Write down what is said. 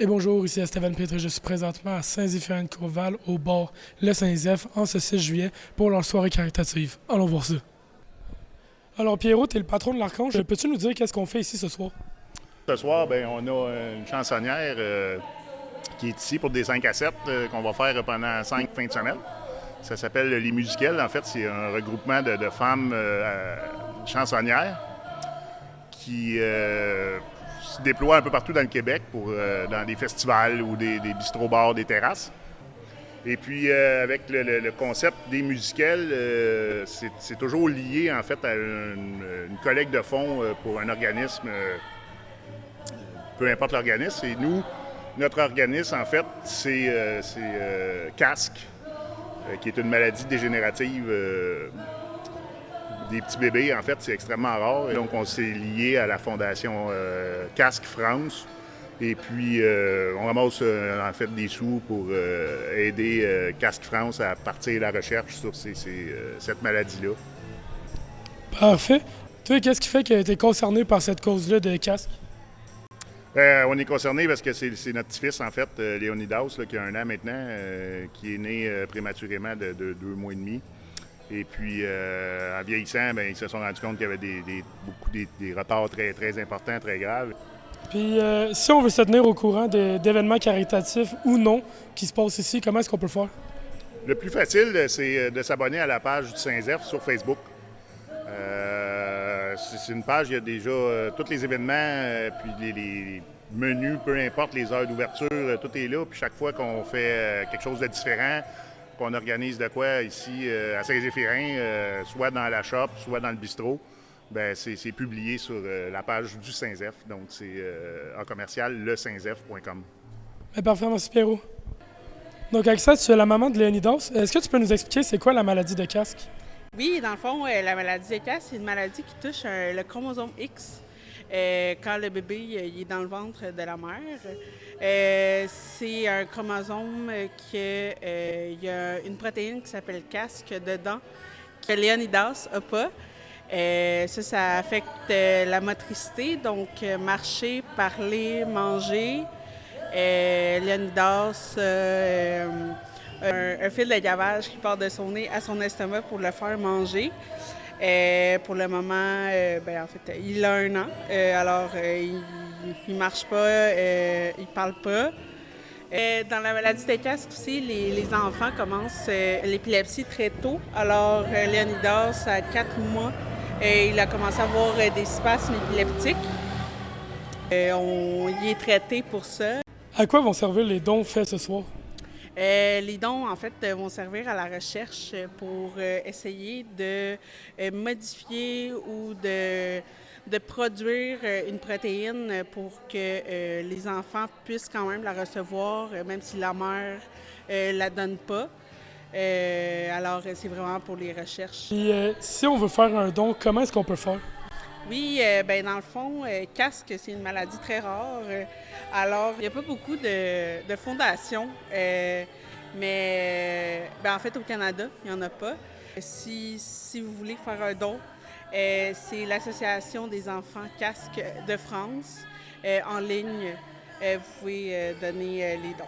Et bonjour, ici Stéphane Pitre. Je suis présentement à Saint-Zéphirin-de-Courval, au bar Le Saint-Zeph, en ce 6 juillet, pour leur soirée caritative. Allons voir ça. Alors Pierrot, tu es le patron de l'Archange. Peux-tu nous dire qu'est-ce qu'on fait ici ce soir? Ce soir, ben, on a une chansonnière qui est ici pour des 5 à 7 qu'on va faire pendant 5 fins de semaine. Ça s'appelle Les Musicales. En fait, c'est un regroupement de femmes chansonnières qui se déploient un peu partout dans le Québec dans des festivals ou des bistrots-bars, des terrasses. Et puis, avec le concept des musicales, c'est toujours lié, en fait, à une collecte de fonds pour un organisme, peu importe l'organisme. Et nous, notre organisme, en fait, c'est CASC, qui est une maladie dégénérative des petits bébés. En fait, c'est extrêmement rare. Et donc, on s'est lié à la fondation CASC France. Et puis, on ramasse en fait des sous pour aider CASC France à partir de la recherche sur cette maladie-là. Parfait. Toi, qu'est-ce qui fait que tu es concerné par cette cause-là de casque? On est concerné parce que c'est notre petit-fils, en fait, Léonidas, là, qui a 1 an maintenant, qui est né prématurément de 2 mois et demi. Et puis, en vieillissant, bien, ils se sont rendus compte qu'il y avait des retards très, très importants, très graves. Puis, si on veut se tenir au courant d'événements caritatifs ou non qui se passent ici, comment est-ce qu'on peut le faire? Le plus facile, c'est de s'abonner à la page du Saint-Zeph sur Facebook. C'est une page, il y a déjà tous les événements, puis les menus, peu importe les heures d'ouverture, tout est là. Puis chaque fois qu'on fait quelque chose de différent, qu'on organise de quoi ici à Saint-Zéphirin, soit dans la shop, soit dans le bistrot, ben c'est publié sur la page du Saint-Zeph. Donc c'est en commercial lesaintzeph.com. Parfait, merci Pierrot. Donc, Axel, tu es la maman de Léonidas. Est-ce que tu peux nous expliquer c'est quoi la maladie de casque? Oui, dans le fond, la maladie de Cass, c'est une maladie qui touche le chromosome X quand le bébé il est dans le ventre de la mère. C'est un chromosome il y a une protéine qui s'appelle Cas dedans, que Léonidas n'a pas. Ça affecte la motricité, donc marcher, parler, manger. Léonidas un fil de gavage qui part de son nez à son estomac pour le faire manger. Pour le moment, en fait, il a 1 an, alors il marche pas, il parle pas. Dans la maladie de casque aussi, les enfants commencent l'épilepsie très tôt. Alors, Léonidas, à 4 mois, il a commencé à avoir des spasmes épileptiques. On y est traité pour ça. À quoi vont servir les dons faits ce soir? Les dons, en fait, vont servir à la recherche pour essayer de modifier ou de produire une protéine pour que les enfants puissent quand même la recevoir, même si la mère ne la donne pas. Alors, c'est vraiment pour les recherches. Puis, si on veut faire un don, comment est-ce qu'on peut faire? Oui, dans le fond, casque, c'est une maladie très rare. Alors, il n'y a pas beaucoup de fondations, mais en fait, au Canada, il n'y en a pas. Si vous voulez faire un don, c'est l'Association des enfants casques de France. En ligne, vous pouvez donner les dons.